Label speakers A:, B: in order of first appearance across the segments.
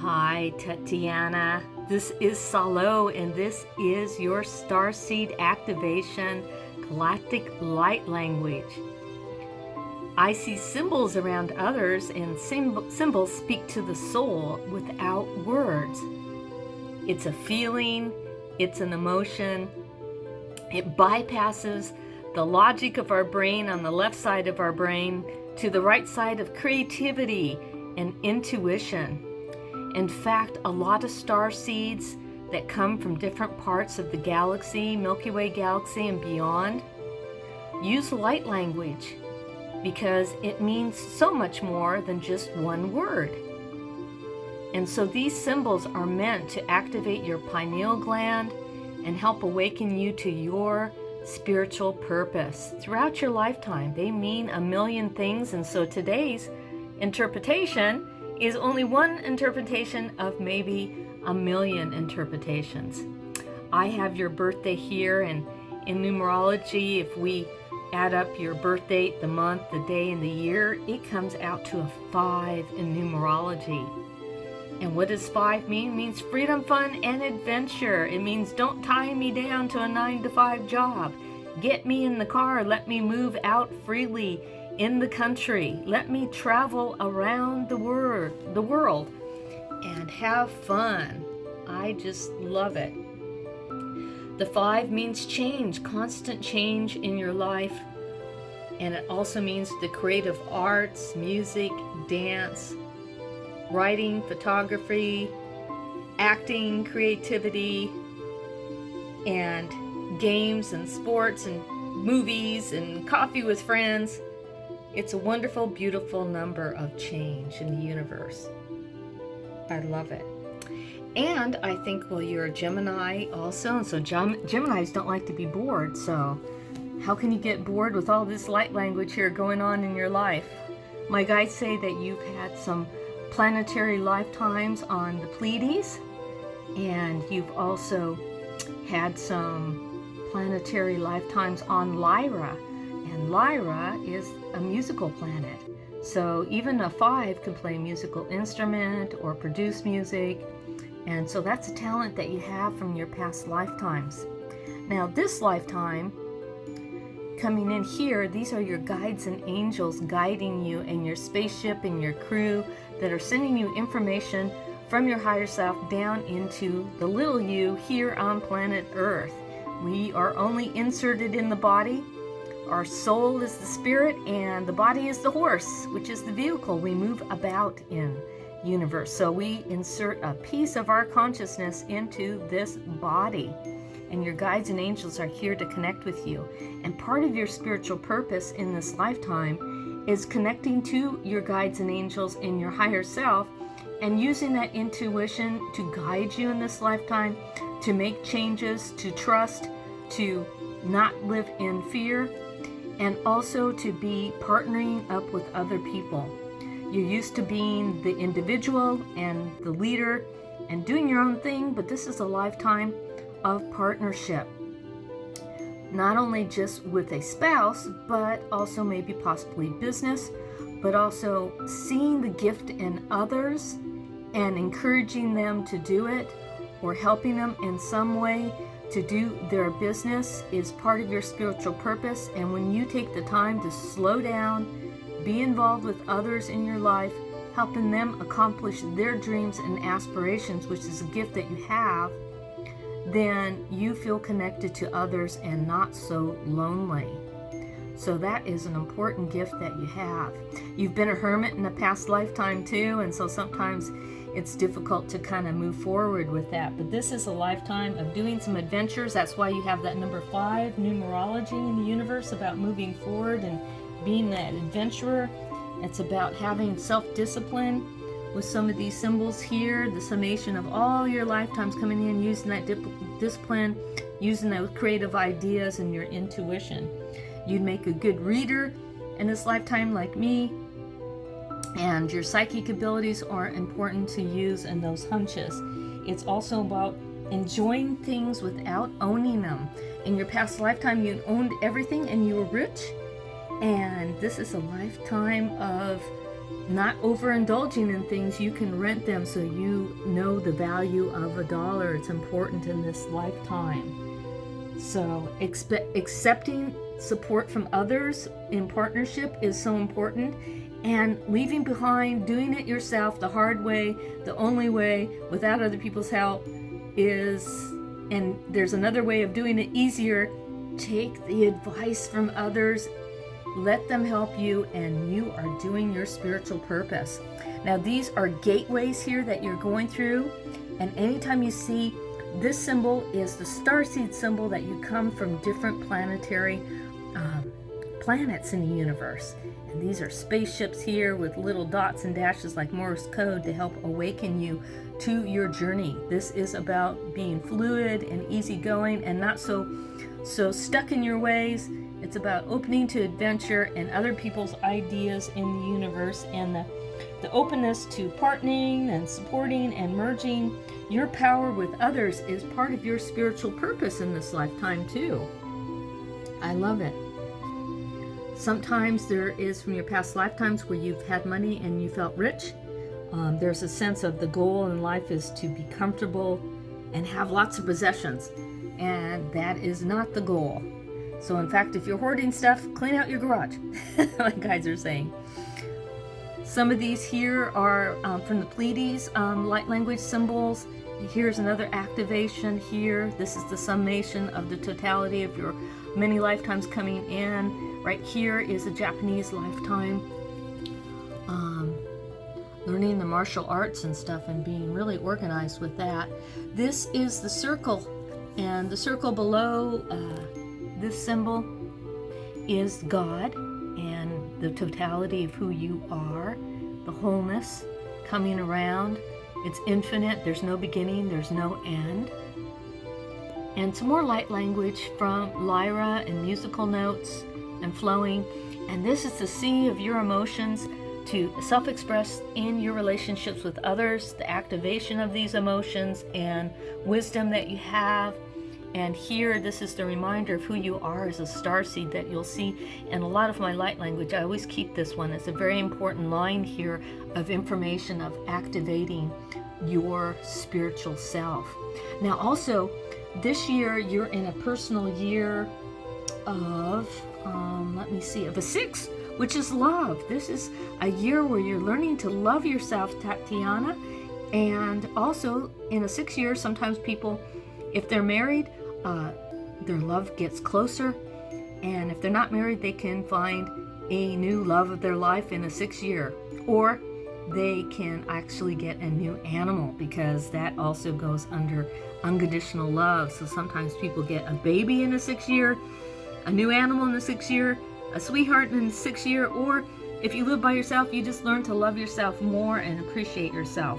A: Hi, Tatiana. This is Salo, and this is your Starseed Activation Galactic Light Language. I see symbols around others, and symbols speak to the soul without words. It's a feeling, it's an emotion. It bypasses the logic of our brain on the left side of our brain to the right side of creativity and intuition. In fact, a lot of star seeds that come from different parts of the galaxy, Milky Way galaxy and beyond, use light language because it means so much more than just one word. And so these symbols are meant to activate your pineal gland and help awaken you to your spiritual purpose throughout your lifetime. They mean a million things, and so today's interpretation is only one interpretation of maybe a million interpretations. I have your birthday here, and in numerology, if we add up your birth date, the month, the day, and the year, it comes out to a 5 in numerology. And what does 5 mean? It means freedom, fun, and adventure. It means don't tie me down to a 9-to-5 job. Get me in the car, let me move out freely in the country. Let me travel around the world and have fun. I just love it. The 5 means change, constant change in your life. And it also means the creative arts, music, dance, writing, photography, acting, creativity, and games and sports and movies and coffee with friends. It's a wonderful, beautiful number of change in the universe. I love it. And I think, well, you're a Gemini also, and so Geminis don't like to be bored, so how can you get bored with all this light language here going on in your life? My guides say that you've had some planetary lifetimes on the Pleiades, and you've also had some planetary lifetimes on Lyra, and Lyra is a musical planet. So even a 5 can play a musical instrument or produce music, and so that's a talent that you have from your past lifetimes. Now this lifetime, coming in here, these are your guides and angels guiding you, and your spaceship and your crew that are sending you information from your higher self down into the little you here on planet Earth. We are only inserted in the body. Our soul is the spirit, and the body is the horse, which is the vehicle we move about in universe. So we insert a piece of our consciousness into this body, and your guides and angels are here to connect with you. And part of your spiritual purpose in this lifetime is connecting to your guides and angels in your higher self and using that intuition to guide you in this lifetime, to make changes, to trust, to not live in fear, and also to be partnering up with other people. You're used to being the individual and the leader and doing your own thing, but this is a lifetime of partnership. Not only just with a spouse, but also maybe possibly business, but also seeing the gift in others and encouraging them to do it or helping them in some way to do their business is part of your spiritual purpose. And when you take the time to slow down, be involved with others in your life, helping them accomplish their dreams and aspirations, which is a gift that you have, then you feel connected to others and not so lonely. So that is an important gift that you have. You've been a hermit in a past lifetime too, and so sometimes it's difficult to kind of move forward with that. But this is a lifetime of doing some adventures. That's why you have that number 5 numerology in the universe, about moving forward and being that adventurer. It's about having self-discipline with some of these symbols here, the summation of all your lifetimes coming in, using that discipline, using those creative ideas and your intuition. You'd make a good reader in this lifetime like me, and your psychic abilities are important to use in those hunches. It's also about enjoying things without owning them. In your past lifetime, you owned everything and you were rich, and this is a lifetime of not overindulging in things. You can rent them so you know the value of $1. It's important in this lifetime. So accepting support from others in partnership is so important, and leaving behind doing it yourself the hard way, the only way, without other people's help is, and there's another way of doing it easier. Take the advice from others, let them help you, and you are doing your spiritual purpose. Now these are gateways here that you're going through, and anytime you see this symbol is the starseed symbol, that you come from different planetary planets in the universe. And these are spaceships here with little dots and dashes like Morse code to help awaken you to your journey. This is about being fluid and easygoing and not so stuck in your ways. It's about opening to adventure and other people's ideas in the universe, and the openness to partnering and supporting and merging your power with others is part of your spiritual purpose in this lifetime too. I love it. Sometimes there is from your past lifetimes where you've had money and you felt rich. There's a sense of the goal in life is to be comfortable and have lots of possessions, and that is not the goal. So in fact, if you're hoarding stuff, clean out your garage, like guys are saying. Some of these here are from the Pleiades light language symbols. Here's another activation here. This is the summation of the totality of your many lifetimes coming in. Right here is a Japanese lifetime. Learning the martial arts and stuff and being really organized with that. This is the circle, and the circle below this symbol is God and the totality of who you are, the wholeness coming around. It's infinite, there's no beginning, there's no end. And some more light language from Lyra and musical notes and flowing. And this is the sea of your emotions to self-express in your relationships with others, the activation of these emotions and wisdom that you have. And here, this is the reminder of who you are as a starseed that you'll see in a lot of my light language. I always keep this one. It's a very important line here of information of activating your spiritual self. Now also, this year you're in a personal year of, of a 6, which is love. This is a year where you're learning to love yourself, Tatiana. And also in a 6 year, sometimes people, if they're married, their love gets closer. And if they're not married, they can find a new love of their life in a 6 year. Or they can actually get a new animal, because that also goes under unconditional love. So sometimes people get a baby in a 6 year, a new animal in the 6 year, a sweetheart in the 6 year, or if you live by yourself, you just learn to love yourself more and appreciate yourself.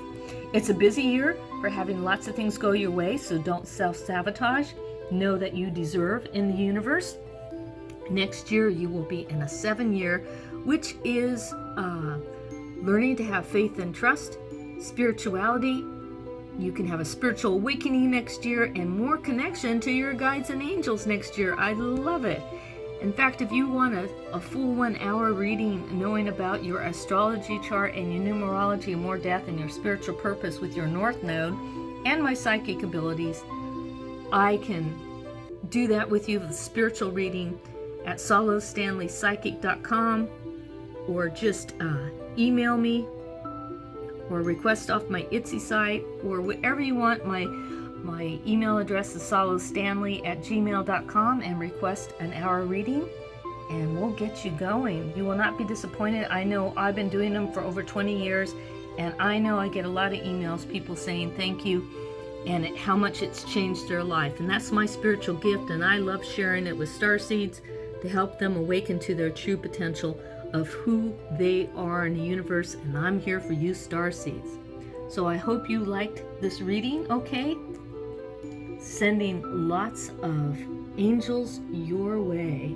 A: It's a busy year for having lots of things go your way, so don't self-sabotage. Know that you deserve in the universe. Next year, you will be in a 7 year, which is learning to have faith and trust, spirituality. You can have a spiritual awakening next year and more connection to your guides and angels next year. I love it. In fact, if you want a full 1 hour reading, knowing about your astrology chart and your numerology, more depth, and your spiritual purpose with your North Node and my psychic abilities, I can do that with you with a spiritual reading at salostanleypsychic.com, or just email me or request off my Etsy site or whatever you want. My email address is salostanley@gmail.com, and request an hour reading and we'll get you going. You will not be disappointed. I know I've been doing them for over 20 years, and I know I get a lot of emails, people saying thank you and how much it's changed their life. And that's my spiritual gift, and I love sharing it with Starseeds to help them awaken to their true potential of who they are in the universe. And I'm here for you, Starseeds. So I hope you liked this reading, okay? Sending lots of angels your way.